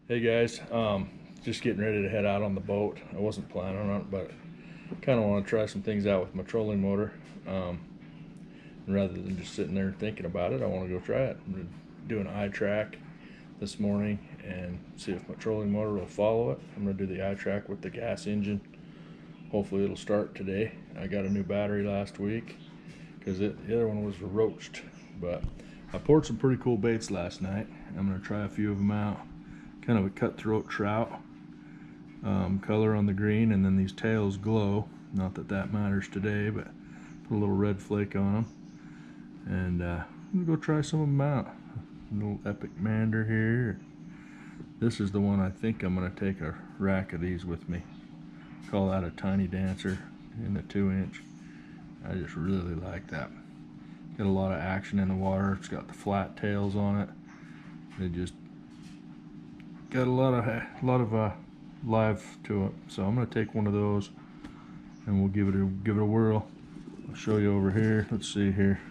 Hey guys, just getting ready to head out on the boat. I wasn't planning on it, but kind of want to try some things out with my trolling motor. Rather than just sitting there thinking about it, I want to go try it. I'm going to do an eye track this morning and see if my trolling motor will follow it. I'm going to do the eye track with the gas engine. Hopefully it'll start today. I got a new battery last week because the other one was roached. But I poured some pretty cool baits last night. I'm going to try a few of them out. Kind of a cutthroat trout color on the green, and then these tails glow. Not that that matters today, but put a little red flake on them. And I'm gonna go try some of them out. A little epic mander here. This is the one I think I'm gonna take a rack of these with me. Call that a tiny dancer in the 2-inch. I just really like that. Got a lot of action in the water. It's got the flat tails on it. They just got a lot of live to it. So I'm gonna take one of those and we'll give it a whirl. I'll show you over here. Let's see here.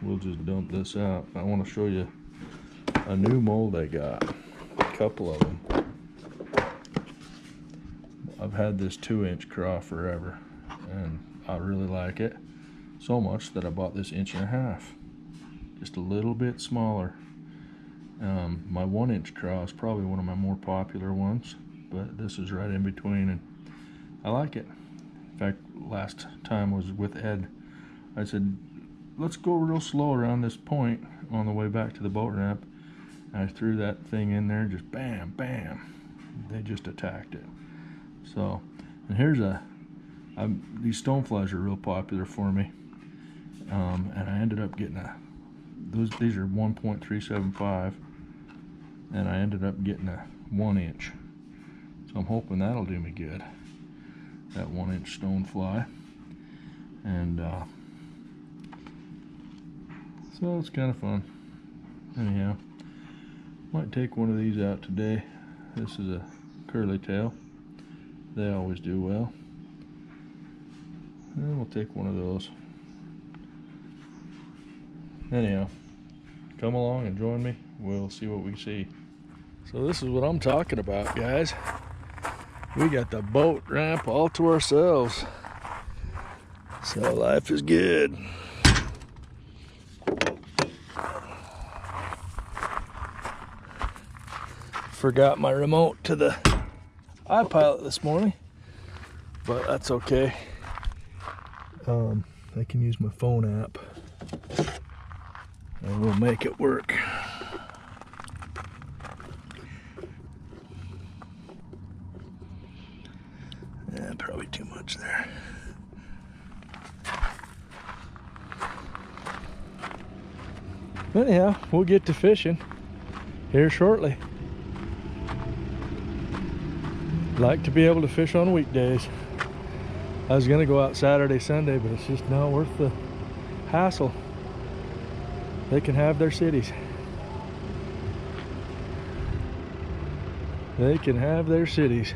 We'll just dump this out. I want to show you a new mold I got. A couple of them. I've had this 2-inch craw forever, and I really like it so much that I bought this 1.5 inch. Just a little bit smaller. My 1-inch craw is probably one of my more popular ones, but this is right in between, and I like it. In fact, last time was with Ed. I said, let's go real slow around this point on the way back to the boat ramp. And I threw that thing in there, just bam, bam. They just attacked it. So, and here's these stoneflies are real popular for me. And I ended up getting these are 1.375, and I ended up getting a 1-inch. So I'm hoping that'll do me good. That 1-inch stonefly. And so it's kind of fun. Anyhow, might take one of these out today. This is a curly tail. They always do well. And we'll take one of those. Anyhow, come along and join me. We'll see what we see. So this is what I'm talking about, guys. We got the boat ramp all to ourselves. So life is good. Forgot my remote to the iPilot this morning, but that's okay. I can use my phone app and we'll make it work. Yeah, probably too much there. Anyhow, we'll get to fishing here shortly. Like to be able to fish on weekdays. I was gonna go out Saturday, Sunday, but it's just not worth the hassle. They can have their cities. They can have their cities.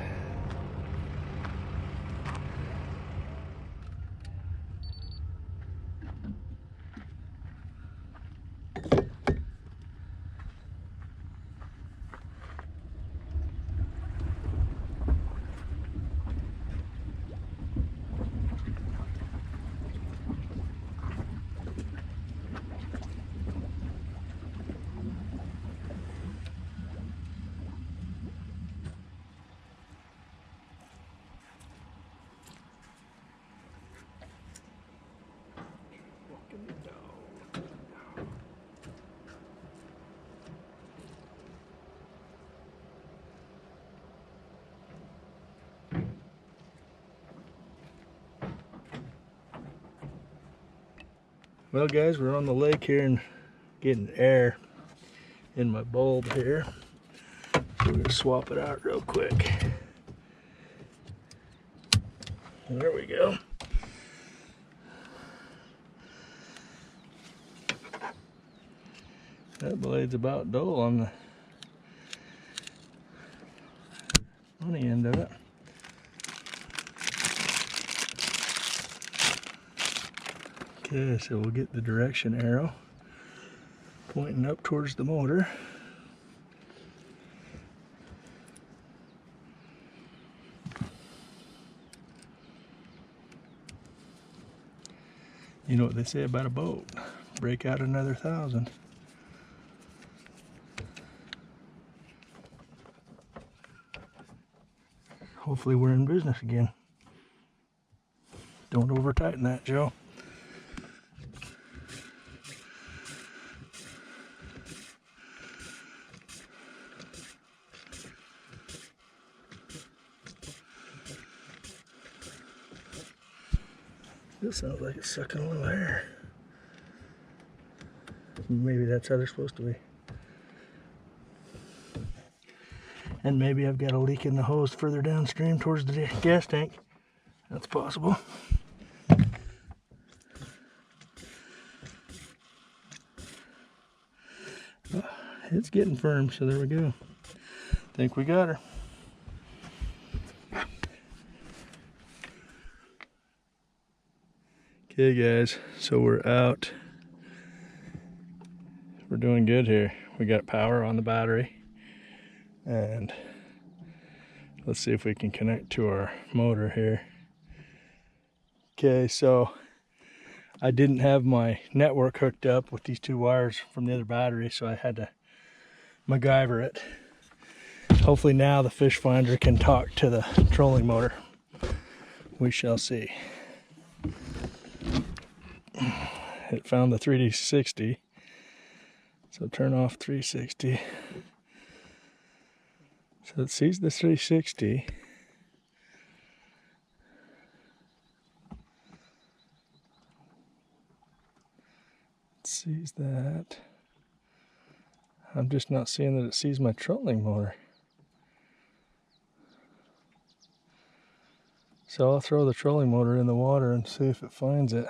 Well guys, we're on the lake here and getting air in my bulb here. So we're gonna swap it out real quick. There we go. That blade's about dull on the end of it. Okay, so we'll get the direction arrow, pointing up towards the motor. You know what they say about a boat? Break out another 1,000. Hopefully we're in business again. Don't over tighten that, Joe. This sounds like it's sucking a little air. Maybe that's how they're supposed to be. And maybe I've got a leak in the hose further downstream towards the gas tank. That's possible. It's getting firm, so there we go. Think we got her. Okay guys, so we're out. We're doing good here. We got power on the battery. And let's see if we can connect to our motor here. Okay, so I didn't have my network hooked up with these 2 wires from the other battery, so I had to MacGyver it. Hopefully now the fish finder can talk to the trolling motor. We shall see. It found the 360. So turn off 360. So it sees the 360. It sees that. I'm just not seeing that it sees my trolling motor. So I'll throw the trolling motor in the water and see if it finds it.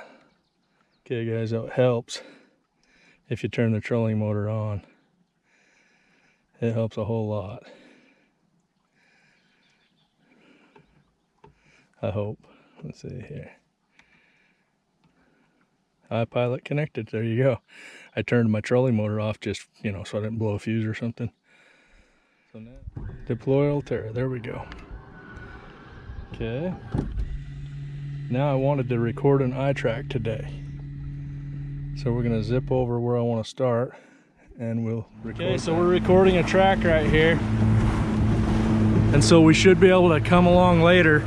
Okay guys, it helps if you turn the trolling motor on. It helps a whole lot. I hope. Let's see here. iPilot connected. There you go. I turned my trolling motor off just, you know, so I didn't blow a fuse or something. So now, deploy Ultra. There we go. Okay. Now I wanted to record an iTrack today. So we're gonna zip over where I want to start and we'll record. Okay, so we're recording a track right here. And so we should be able to come along later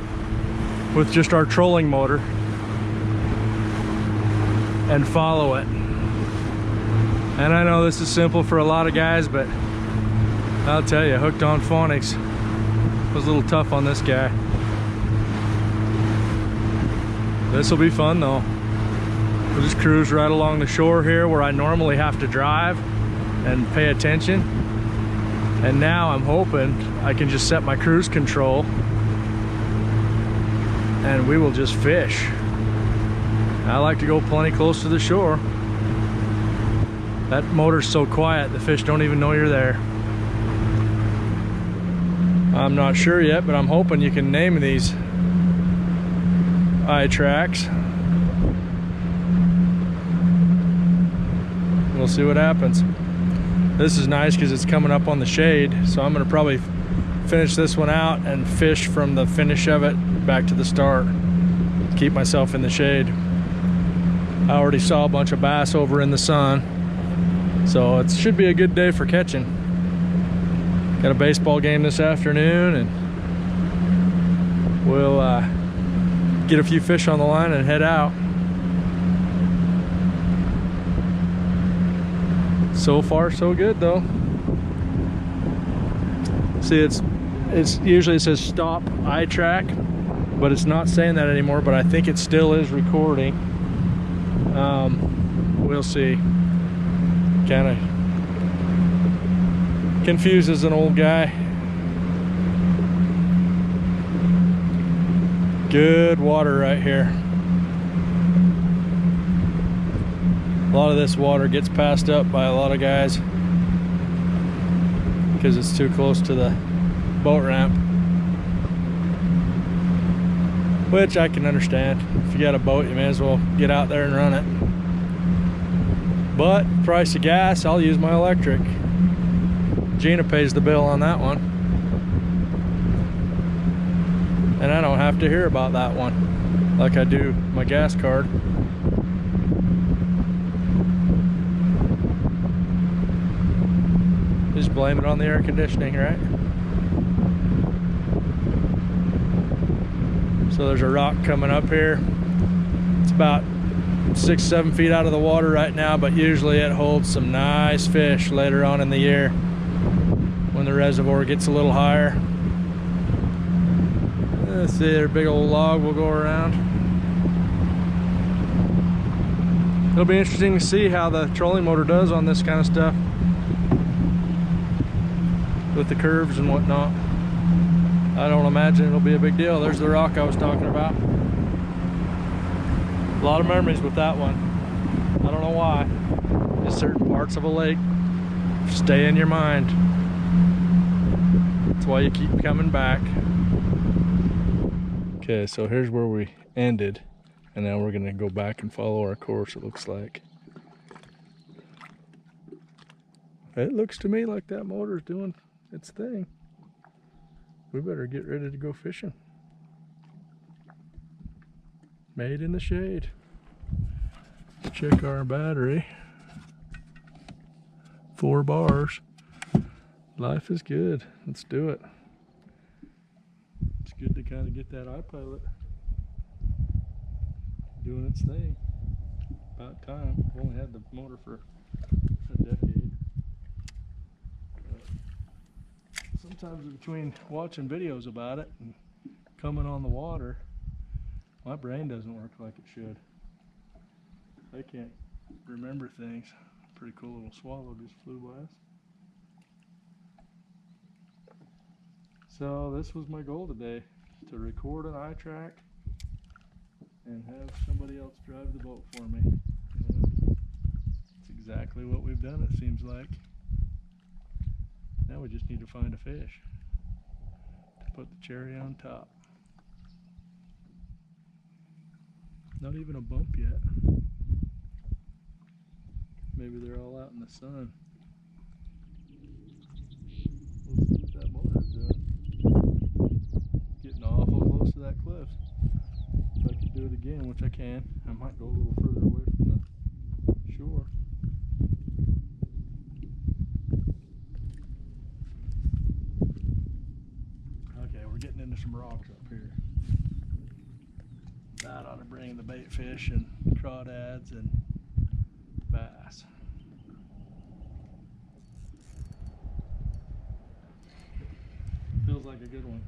with just our trolling motor and follow it. And I know this is simple for a lot of guys, but I'll tell you, hooked on phonics was a little tough on this guy. This will be fun though. We'll just cruise right along the shore here where I normally have to drive and pay attention. And now I'm hoping I can just set my cruise control and we will just fish. I like to go plenty close to the shore. That motor's so quiet, the fish don't even know you're there. I'm not sure yet, but I'm hoping you can name these iTracks. We'll see what happens. This is nice because it's coming up on the shade, so I'm gonna probably finish this one out and fish from the finish of it back to the start. Keep myself in the shade. I already saw a bunch of bass over in the sun, so it should be a good day for catching. Got a baseball game this afternoon, and we'll get a few fish on the line and head out. So far so good though. See, it's usually it says stop iTrack, but it's not saying that anymore, but I think it still is recording. We'll see. Kind of confuses an old guy. Good water right here. A lot of this water gets passed up by a lot of guys because it's too close to the boat ramp, which I can understand. If you got a boat, you may as well get out there and run it. But price of gas, I'll use my electric. Gina pays the bill on that one. And I don't have to hear about that one like I do my gas card. Just blame it on the air conditioning, right? So there's a rock coming up here. It's about 6-7 feet out of the water right now, but usually it holds some nice fish later on in the year when the reservoir gets a little higher. Let's see, there's a big old log we'll go around. It'll be interesting to see how the trolling motor does on this kind of stuff with the curves and whatnot. I don't imagine it'll be a big deal. There's the rock I was talking about. A lot of memories with that one. I don't know why. Just certain parts of a lake stay in your mind. That's why you keep coming back. Okay, so here's where we ended, and now we're gonna go back and follow our course, it looks like. It looks to me like that motor's doing its thing. We better get ready to go fishing. Made in the shade. Check our battery. 4 bars. Life is good. Let's do it. It's good to kind of get that iPilot doing its thing. About time. I've only had the motor for a decade. Sometimes between watching videos about it and coming on the water, my brain doesn't work like it should. I can't remember things. Pretty cool little swallow just flew by us. So this was my goal today, to record an iTrack and have somebody else drive the boat for me. It's exactly what we've done, it seems like. Now we just need to find a fish to put the cherry on top. Not even a bump yet. Maybe they're all out in the sun. We'll see what that motor is doing. Getting awful close to that cliff. If I could do it again, which I can, I might go a little further away from the shore. Okay, we're getting into some rocks up here. That ought to bring the bait fish and crawdads and bass. Feels like a good one.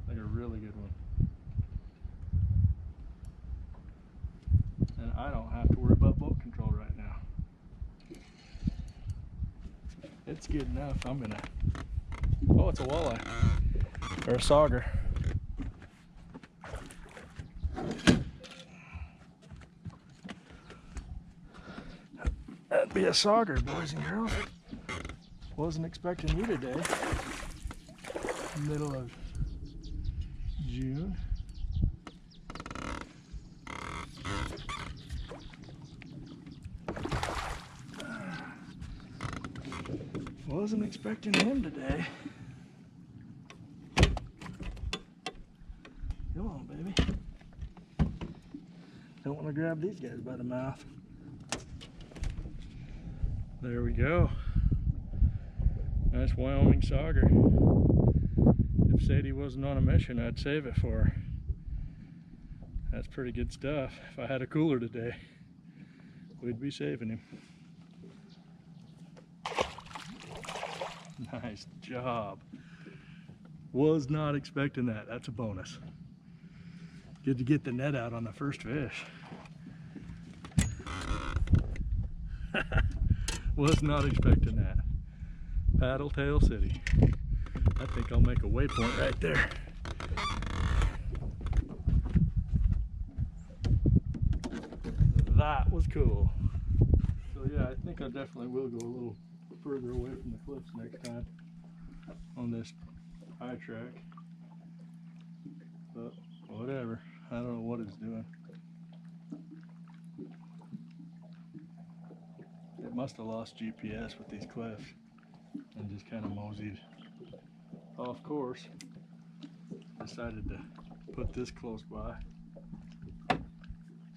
Like a really good one. And I don't have to worry about boat control right now. It's good enough. I'm gonna... Oh, it's a walleye. Or a sauger. That'd be a sauger, boys and girls. Wasn't expecting you today. Middle of June. Wasn't expecting him today. Come on, baby. Don't want to grab these guys by the mouth. There we go. Nice Wyoming sauger. If Sadie wasn't on a mission, I'd save it for her. That's pretty good stuff. If I had a cooler today, we'd be saving him. Nice job. Was not expecting that. That's a bonus. Good to get the net out on the first fish. Was not expecting that. Paddle Tail City. I think I'll make a waypoint right there. That was cool. So yeah, I think I definitely will go a little further away from the cliffs next time on this iTrack. But whatever. I don't know what it's doing. must have lost GPS with these cliffs and just kind of moseyed off course. Decided to put this close by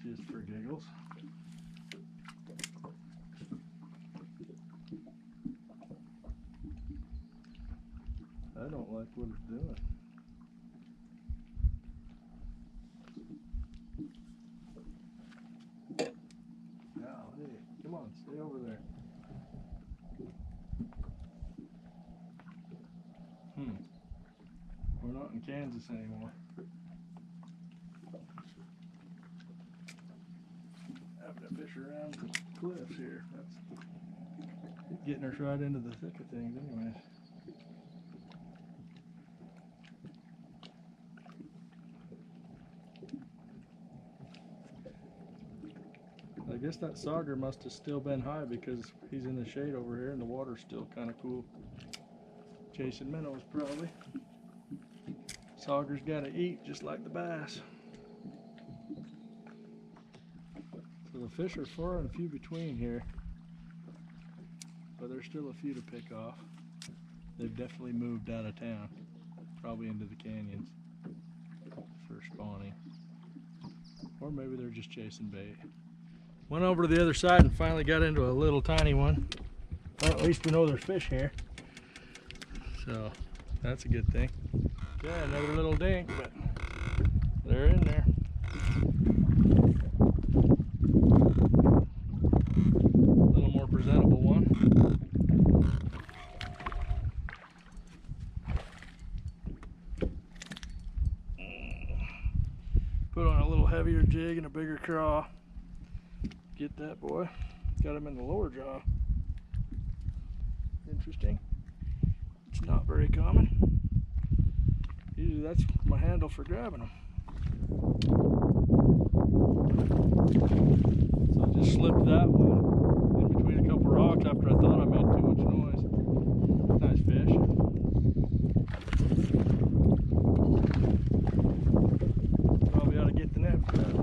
just for giggles. I don't like what it's doing. Golly, come on, stay over there. We're not in Kansas anymore. Having to fish around the cliffs here. That's getting us right into the thick of things anyways. I guess that sauger must have still been high because he's in the shade over here and the water's still kind of cool. Chasing minnows probably. Sauger's got to eat just like the bass. So the fish are far and few between here, but there's still a few to pick off. They've definitely moved out of town, probably into the canyons for spawning. Or maybe they're just chasing bait. Went over to the other side and finally got into a little tiny one. Well, at least we know there's fish here. So that's a good thing. Yeah, another little dink, but they're in there. A little more presentable one. Put on a little heavier jig and a bigger craw. Get that boy. Got him in the lower jaw. Interesting. It's not very common. Usually that's my handle for grabbing them. So I just slipped that one in between a couple rocks after I thought I made too much noise. Nice fish. Probably ought to get the net for that one.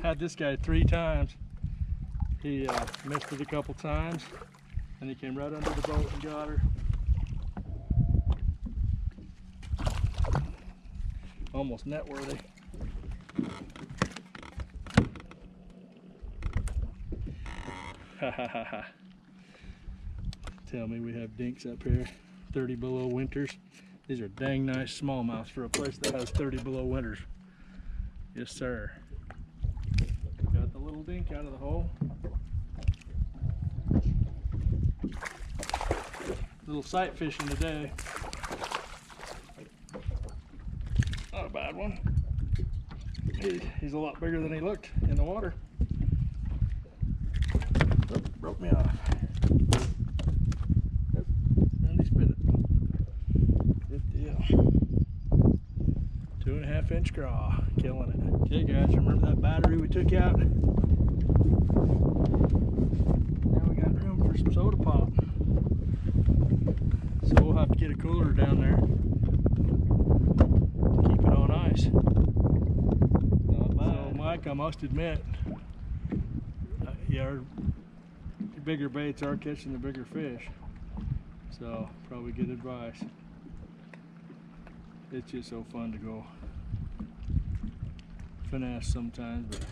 Had this guy 3 times. He missed it a couple times, and he came right under the boat and got her. Almost net worthy. Ha ha ha ha. Tell me we have dinks up here. 30 below winters. These are dang nice smallmouths for a place that has 30 below winters. Yes sir. Got the little dink out of the hole. Little sight fishing today. Not a bad one. He's a lot bigger than he looked in the water. Oh, broke me off. Yep, and he spit it. Good deal. 2.5 inch craw, killing it. Okay guys, remember that battery we took out? Now we got room for some soda pop. So we'll have to get a cooler down there to keep it on ice. Not bad. So Mike, I must admit, yeah, our bigger baits are catching the bigger fish. So probably good advice. It's just so fun to go finesse sometimes, but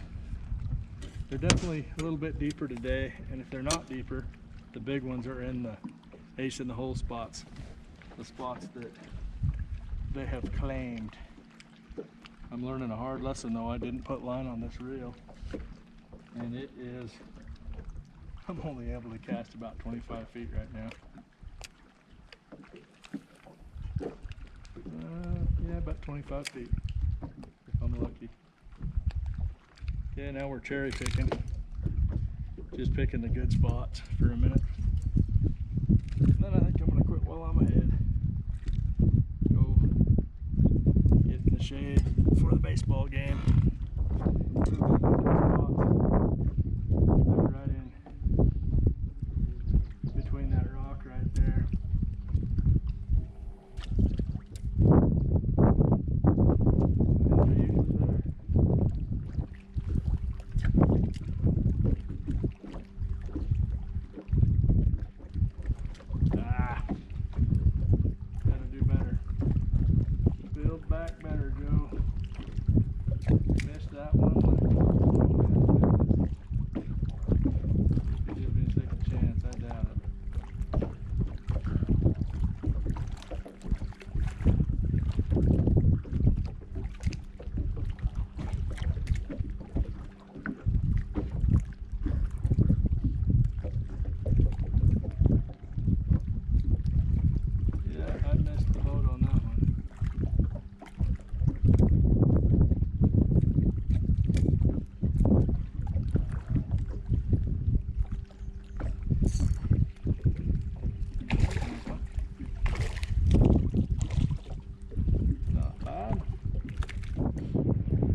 they're definitely a little bit deeper today, and if they're not deeper, the big ones are in the ace in the hole spots, the spots that they have claimed. I'm learning a hard lesson though. I didn't put line on this reel, and it is I'm only able to cast about 25 feet right now. Yeah, about 25 feet, if I'm lucky. Yeah, now we're cherry picking. Just picking the good spots for a minute. And then I think I'm gonna quit while I'm ahead. Go get in the shade for the baseball game. Right in between that rock right there. Back better, Joe. Missed that one. Give me a second chance, I doubt it. Yeah, I missed the boat on that one.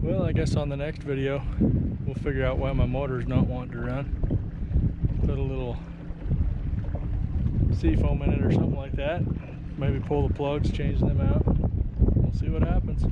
Well, I guess on the next video, we'll figure out why my motor's not wanting to run. Put a little seafoam in it or something like that. Maybe pull the plugs, change them out. We'll see what happens.